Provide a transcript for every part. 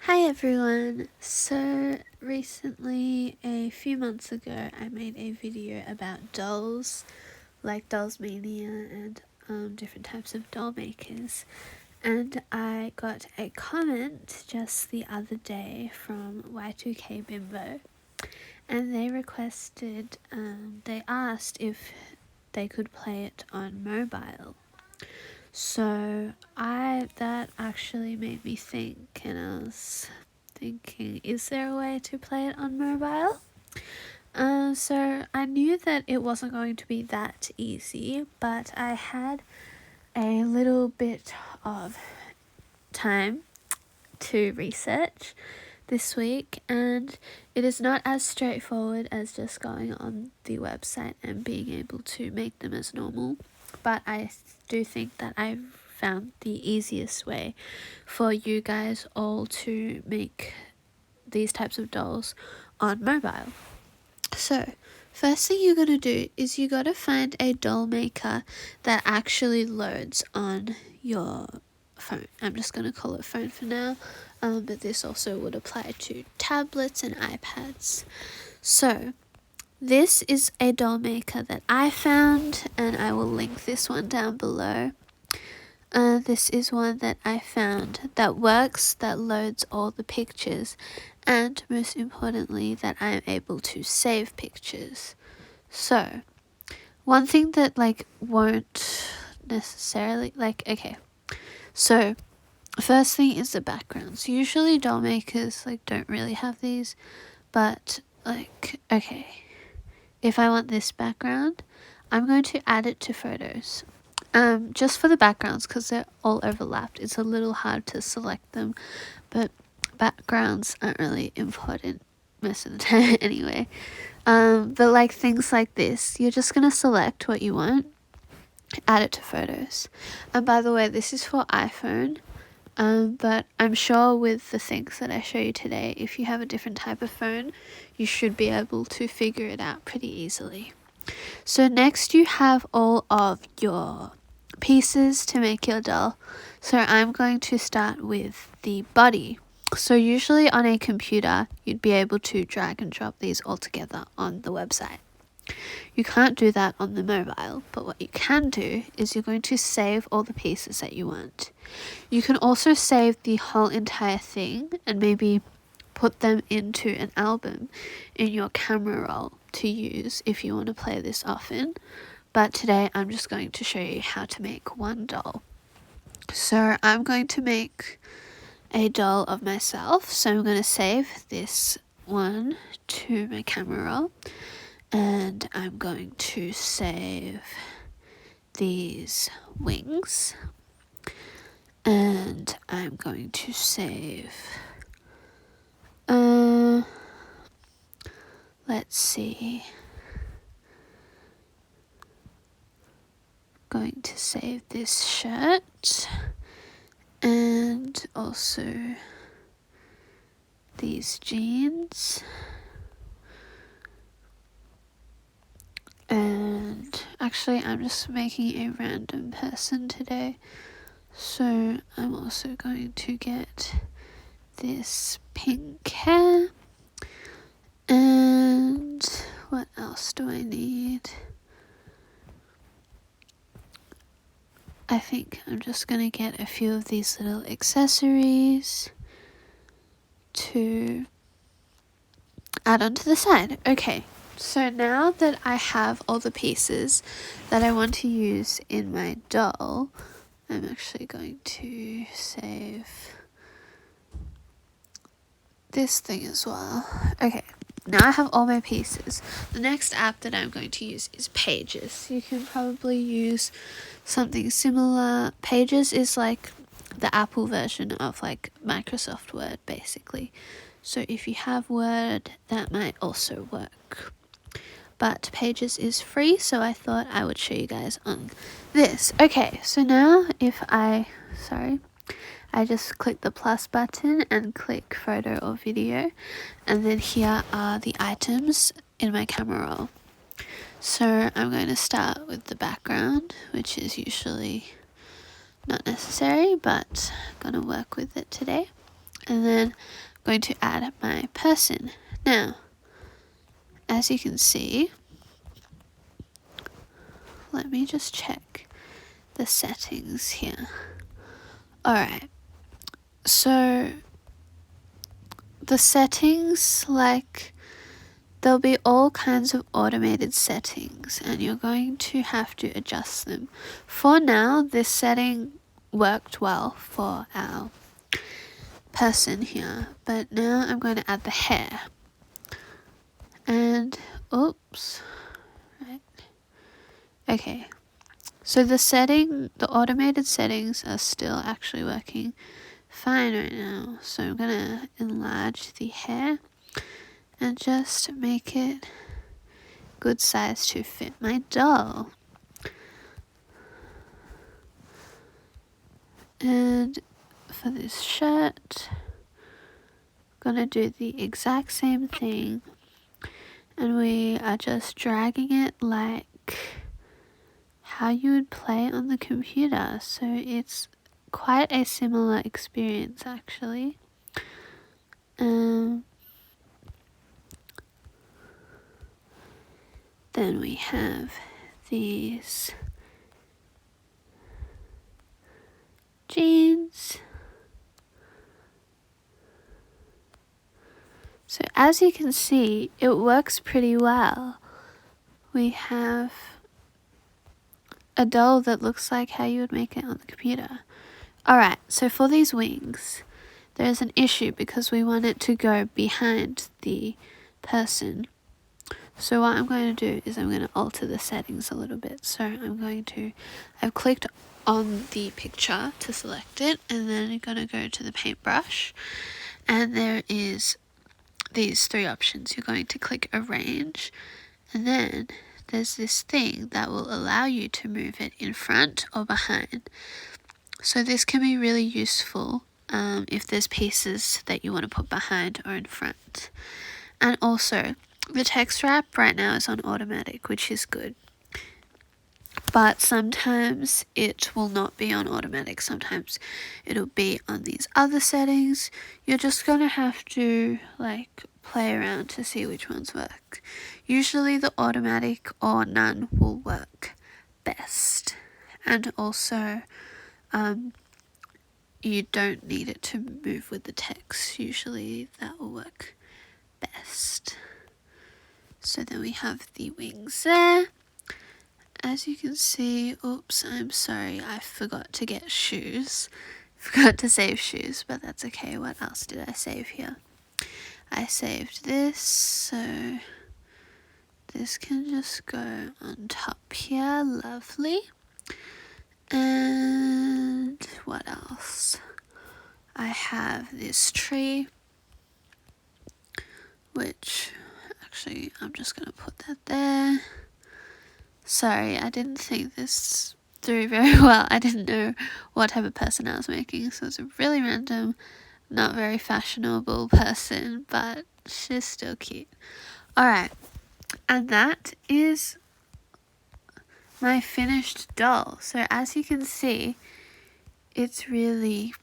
Hi everyone! So recently, a few months ago, I made a video about dolls, like Dollzmania and different types of doll makers. And I got a comment just the other day from Y2K Bimbo, and they requested, they asked if they could play it on mobile. So that actually made me think, and I was thinking, is there a way to play it on mobile? So I knew that it wasn't going to be that easy, but I had a little bit of time to research this week, and it is not as straightforward as just going on the website and being able to make them as normal, but I do think that I've found the easiest way for you guys all to make these types of dolls on mobile. So first thing you're going to do is you got to find a doll maker that actually loads on your phone. I'm just going to call it phone for now, but this also would apply to tablets and iPads. So this is a doll maker that I found, and I will link this one down below. This is one that I found that works, that loads all the pictures, and most importantly that I am able to save pictures. So one thing that won't necessarily okay, so first thing is the backgrounds. Usually doll makers don't really have these, but okay, if I want this background, I'm going to add it to photos. Just for the backgrounds, because they're all overlapped, it's a little hard to select them, but backgrounds aren't really important most of the time anyway. But things like this, you're just going to select what you want, add it to photos. And by the way, this is for iPhone, but I'm sure with the things that I show you today, if you have a different type of phone, you should be able to figure it out pretty easily. So next you have all of your pieces to make your doll. So I'm going to start with the body. So usually on a computer, you'd be able to drag and drop these all together on the website. You can't do that on the mobile, but what you can do is you're going to save all the pieces that you want. You can also save the whole entire thing and maybe put them into an album in your camera roll to use if you want to play this often. But today I'm just going to show you how to make one doll. So I'm going to make a doll of myself. So I'm going to save this one to my camera roll. And I'm going to save these wings. And I'm going to save... let's see... going to save this shirt and also these jeans, and actually I'm just making a random person today, so I'm also going to get this pink hair. And what else do I need? I think I'm just going to get a few of these little accessories to add onto the side. Okay, so now that I have all the pieces that I want to use in my doll, I'm actually going to save this thing as well. Okay, now I have all my pieces. The next app that I'm going to use is Pages. You can probably use something similar. Pages is like the Apple version of Microsoft Word basically. So if you have Word, that might also work. But Pages is free, so I thought I would show you guys on this. Okay, so now I just click the plus button and click photo or video, and then here are the items in my camera roll. So I'm going to start with the background, which is usually not necessary, but I'm going to work with it today. And then I'm going to add my person. Now, as you can see, let me just check the settings here. Alright, so the settings, like, there'll be all kinds of automated settings and you're going to have to adjust them. For now, this setting worked well for our person here, but now I'm going to add the hair. And, oops, right, okay. So the automated settings are still actually working fine right now. So I'm gonna enlarge the hair and just make it good size to fit my doll. And for this shirt, I'm gonna do the exact same thing, and we are just dragging it like how you would play on the computer. So it's quite a similar experience actually. Then we have these jeans. So as you can see, it works pretty well. We have a doll that looks like how you would make it on the computer. Alright, so for these wings, there's an issue because we want it to go behind the person. So what I'm going to do is I'm going to alter the settings a little bit. So I've clicked on the picture to select it, and then I'm going to go to the paintbrush, and there is these three options. You're going to click arrange, and then there's this thing that will allow you to move it in front or behind. So this can be really useful if there's pieces that you want to put behind or in front. And also, the text wrap right now is on automatic, which is good. But sometimes it will not be on automatic. Sometimes it'll be on these other settings. You're just going to have to play around to see which ones work. Usually the automatic or none will work best. And also, you don't need it to move with the text. Usually that will work best. So then we have the wings there. As you can see, oops, I'm sorry, I forgot to get shoes. Forgot to save shoes, but that's okay. What else did I save here? I saved this, so this can just go on top here. Lovely. And what else? I have this tree, which actually I'm just going to put that there. Sorry, I didn't think this through very well. I didn't know what type of person I was making, so it's a really random, not very fashionable person, but she's still cute. Alright, and that is my finished doll. So as you can see, it's really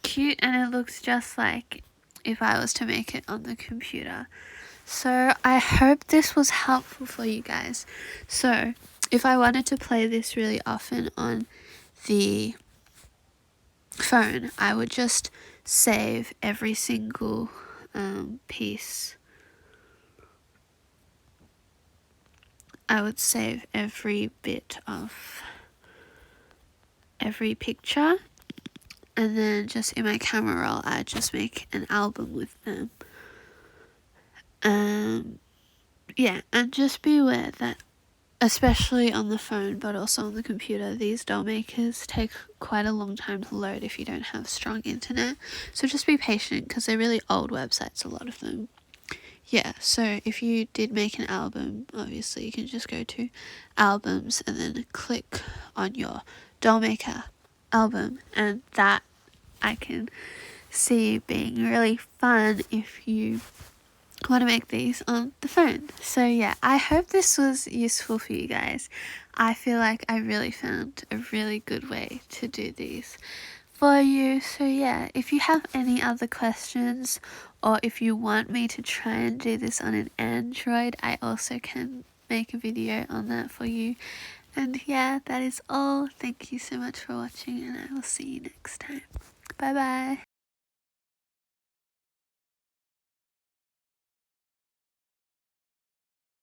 cute and it looks just like if I was to make it on the computer. So I hope this was helpful for you guys. So if I wanted to play this really often on the phone, I would just save every single piece. I would save every bit of every picture, and then just in my camera roll, I'd just make an album with them. Yeah, and just be aware that, especially on the phone, but also on the computer, these doll makers take quite a long time to load if you don't have strong internet. So just be patient, because they're really old websites, a lot of them. Yeah, so if you did make an album, obviously you can just go to albums and then click on your Dollmaker album, and that I can see being really fun if you want to make these on the phone. So yeah, I hope this was useful for you guys. I feel like I really found a really good way to do these for you. So yeah, if you have any other questions, or if you want me to try and do this on an Android, I also can make a video on that for you. And yeah, that is all. Thank you so much for watching, and I will see you next time. Bye bye.